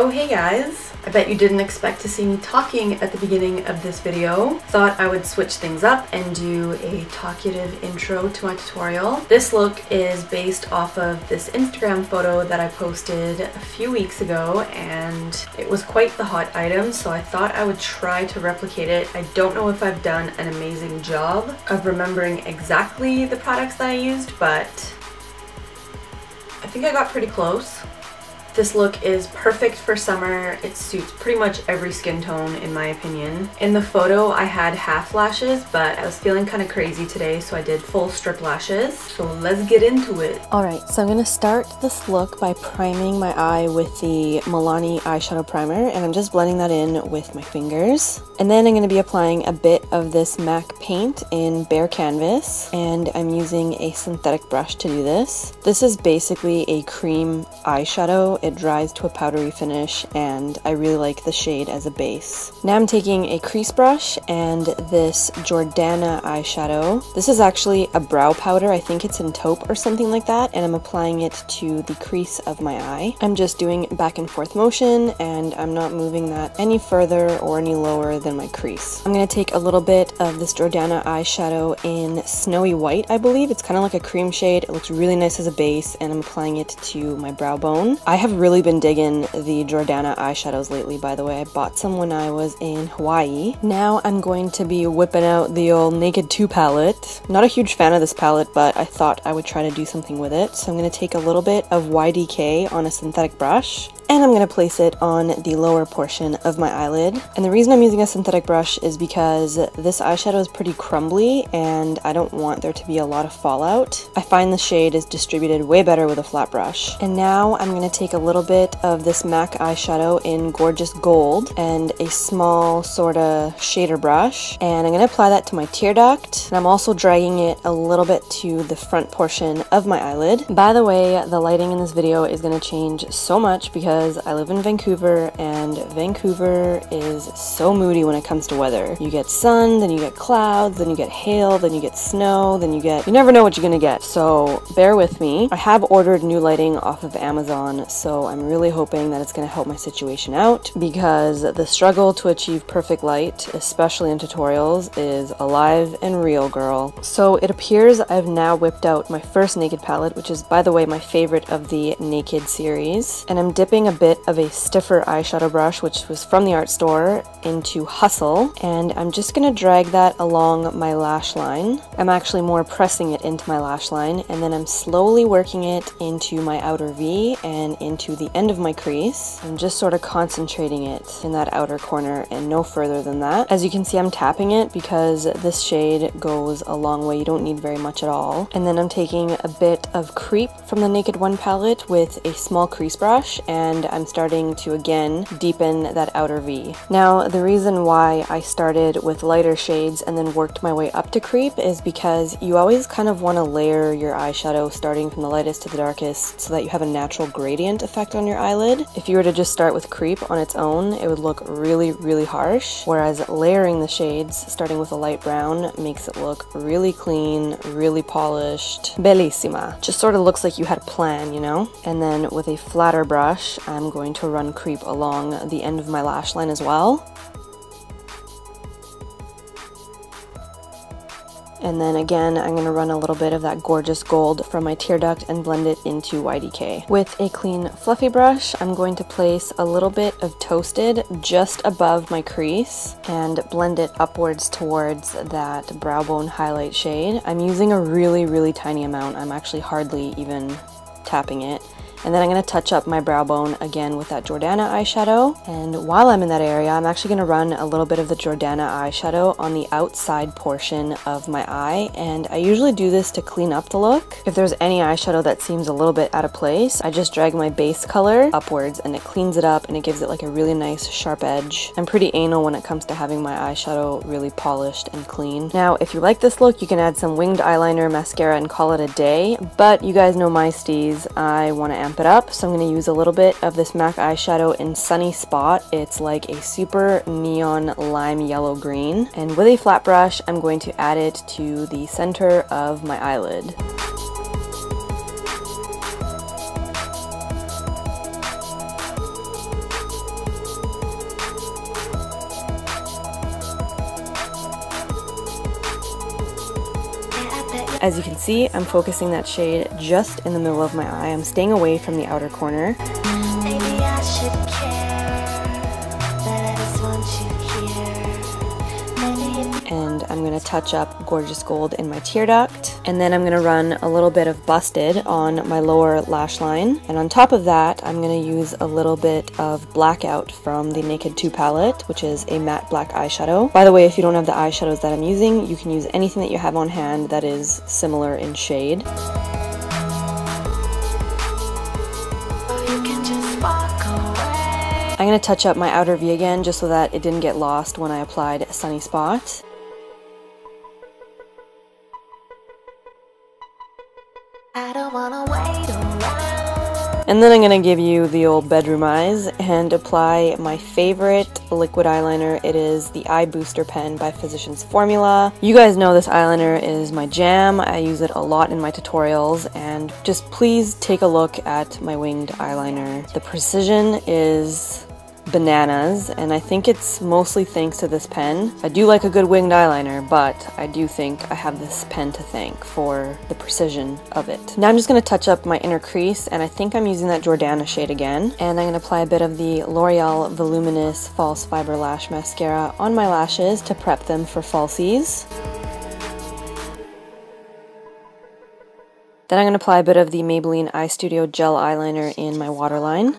Oh hey guys! I bet you didn't expect to see me talking at the beginning of this video. Thought I would switch things up and do a talkative intro to my tutorial. This look is based off of this Instagram photo that I posted a few weeks ago, and it was quite the hot item, so I thought I would try to replicate it. I don't know if I've done an amazing job of remembering exactly the products that I used, but I think I got pretty close. This look is perfect for summer. It suits pretty much every skin tone in my opinion. In the photo I had half lashes, but I was feeling kind of crazy today, so I did full strip lashes. So let's get into it. Alright, so I'm going to start this look by priming my eye with the Milani eyeshadow primer, and I'm just blending that in with my fingers. And then I'm going to be applying a bit of this MAC paint in Bare Canvas, and I'm using a synthetic brush to do this. This is basically a cream eyeshadow. It dries to a powdery finish, and I really like the shade as a base. Now I'm taking a crease brush and this Jordana eyeshadow. This is actually a brow powder. I think it's in taupe or something like that, and I'm applying it to the crease of my eye. I'm just doing back and forth motion, and I'm not moving that any further or any lower than my crease. I'm going to take a little bit of this Jordana eyeshadow in Snowy White, I believe. It's kind of like a cream shade. It looks really nice as a base, and I'm applying it to my brow bone. I have really been digging the Jordana eyeshadows lately, by the way. I bought some when I was in Hawaii. Now I'm going to be whipping out the old Naked 2 palette. Not a huge fan of this palette, but I thought I would try to do something with it. So I'm going to take a little bit of YDK on a synthetic brush, and I'm going to place it on the lower portion of my eyelid. And the reason I'm using a synthetic brush is because this eyeshadow is pretty crumbly and I don't want there to be a lot of fallout. I find the shade is distributed way better with a flat brush. And now I'm going to take a little bit of this MAC eyeshadow in Gorgeous Gold and a small sort of shader brush, and I'm going to apply that to my tear duct, and I'm also dragging it a little bit to the front portion of my eyelid. By the way, the lighting in this video is going to change so much because I live in Vancouver, and Vancouver is so moody when it comes to weather. You get sun, then you get clouds, then you get hail, then you get snow, then you never know what you're gonna get. So bear with me. I have ordered new lighting off of Amazon, so I'm really hoping that it's gonna help my situation out, because the struggle to achieve perfect light, especially in tutorials, is alive and real, girl. So it appears I've now whipped out my first Naked palette, which is, by the way, my favorite of the Naked series, and I'm dipping a bit of a stiffer eyeshadow brush, which was from the art store, into Hustle, and I'm just gonna drag that along my lash line. I'm actually more pressing it into my lash line, and then I'm slowly working it into my outer V and into the end of my crease. I'm just sort of concentrating it in that outer corner and no further than that. As you can see, I'm tapping it because this shade goes a long way. You don't need very much at all. And then I'm taking a bit of Creep from the Naked 1 palette with a small crease brush, and I'm starting to again deepen that outer V. Now, the reason why I started with lighter shades and then worked my way up to Creep is because you always kind of want to layer your eyeshadow starting from the lightest to the darkest so that you have a natural gradient effect on your eyelid. If you were to just start with Creep on its own, it would look really, really harsh, whereas layering the shades, starting with a light brown, makes it look really clean, really polished, bellissima. Just sort of looks like you had a plan, you know? And then with a flatter brush, I'm going to run Creep along the end of my lash line as well. And then again, I'm going to run a little bit of that Gorgeous Gold from my tear duct and blend it into YDK. With a clean fluffy brush, I'm going to place a little bit of Toasted just above my crease and blend it upwards towards that brow bone highlight shade. I'm using a really, really tiny amount. I'm actually hardly even tapping it. And then I'm going to touch up my brow bone again with that Jordana eyeshadow. And while I'm in that area, I'm actually going to run a little bit of the Jordana eyeshadow on the outside portion of my eye. And I usually do this to clean up the look. If there's any eyeshadow that seems a little bit out of place, I just drag my base color upwards and it cleans it up and it gives it like a really nice sharp edge. I'm pretty anal when it comes to having my eyeshadow really polished and clean. Now, if you like this look, you can add some winged eyeliner, mascara, and call it a day. But you guys know my steez. I want to amp it up, so I'm going to use a little bit of this MAC eyeshadow in Sunny Spot. It's like a super neon lime yellow green, and with a flat brush I'm going to add it to the center of my eyelid. As you can see, I'm focusing that shade just in the middle of my eye. I'm staying away from the outer corner. Maybe I should care, but I just want you here. And I'm going to touch up Gorgeous Gold in my tear duct. And then I'm going to run a little bit of Busted on my lower lash line. And on top of that, I'm going to use a little bit of Blackout from the Naked 2 palette, which is a matte black eyeshadow. By the way, if you don't have the eyeshadows that I'm using, you can use anything that you have on hand that is similar in shade. I'm going to touch up my outer V again just so that it didn't get lost when I applied Sunny Spot. I don't wanna wait around. And then I'm going to give you the old bedroom eyes and apply my favorite liquid eyeliner. It is the Eye Booster pen by Physicians Formula. You guys know this eyeliner is my jam. I use it a lot in my tutorials, and just please take a look at my winged eyeliner. The precision is bananas, and I think it's mostly thanks to this pen. I do like a good winged eyeliner, but I do think I have this pen to thank for the precision of it. Now I'm just going to touch up my inner crease, and I think I'm using that Jordana shade again. And I'm going to apply a bit of the L'Oreal Voluminous False Fiber Lash Mascara on my lashes to prep them for falsies. Then I'm going to apply a bit of the Maybelline Eye Studio Gel Eyeliner in my waterline.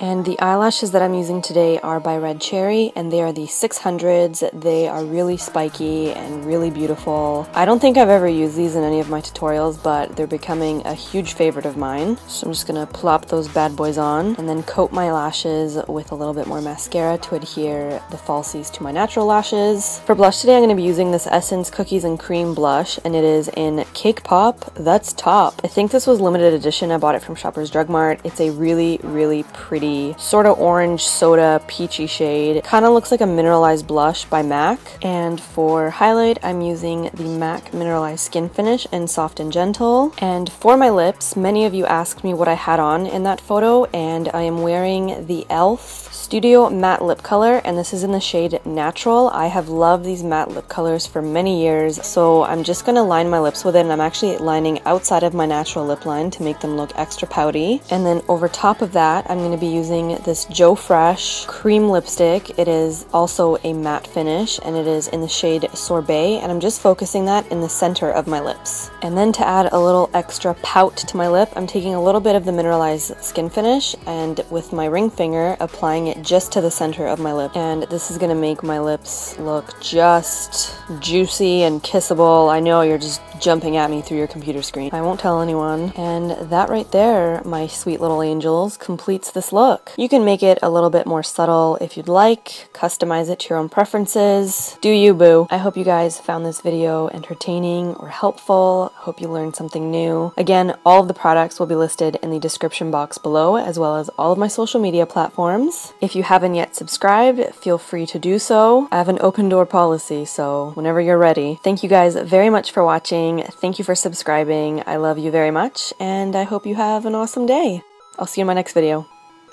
And the eyelashes that I'm using today are by Red Cherry, and they are the 600s. They are really spiky and really beautiful. I don't think I've ever used these in any of my tutorials, but they're becoming a huge favorite of mine. So I'm just gonna plop those bad boys on and then coat my lashes with a little bit more mascara to adhere the falsies to my natural lashes. For blush today, I'm gonna be using this Essence Cookies and Cream blush, and it is in Cake Pop. That's top. I think this was limited edition. I bought it from Shoppers Drug Mart. It's a really, really pretty sort of orange soda peachy shade. Kind of looks like a mineralized blush by MAC. And for highlight, I'm using the MAC Mineralized Skin Finish in Soft and Gentle. And for my lips, many of you asked me what I had on in that photo, and I am wearing the e.l.f. Studio Matte Lip Color, and this is in the shade Natural. I have loved these matte lip colors for many years, so I'm just going to line my lips with it, and I'm actually lining outside of my natural lip line to make them look extra pouty. And then over top of that, I'm going to be using this Joe Fresh cream lipstick. It is also a matte finish, and it is in the shade Sorbet, and I'm just focusing that in the center of my lips. And then to add a little extra pout to my lip, I'm taking a little bit of the Mineralized Skin Finish and with my ring finger applying it just to the center of my lip. And this is going to make my lips look just juicy and kissable. I know you're just jumping at me through your computer screen. I won't tell anyone. And that right there, my sweet little angels, completes this look. You can make it a little bit more subtle if you'd like, customize it to your own preferences. Do you, boo. I hope you guys found this video entertaining or helpful. Hope you learned something new. Again, all of the products will be listed in the description box below, as well as all of my social media platforms. If you haven't yet subscribed, feel free to do so. I have an open door policy, so whenever you're ready. Thank you guys very much for watching. Thank you for subscribing. I love you very much, and I hope you have an awesome day. I'll see you in my next video.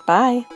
Bye!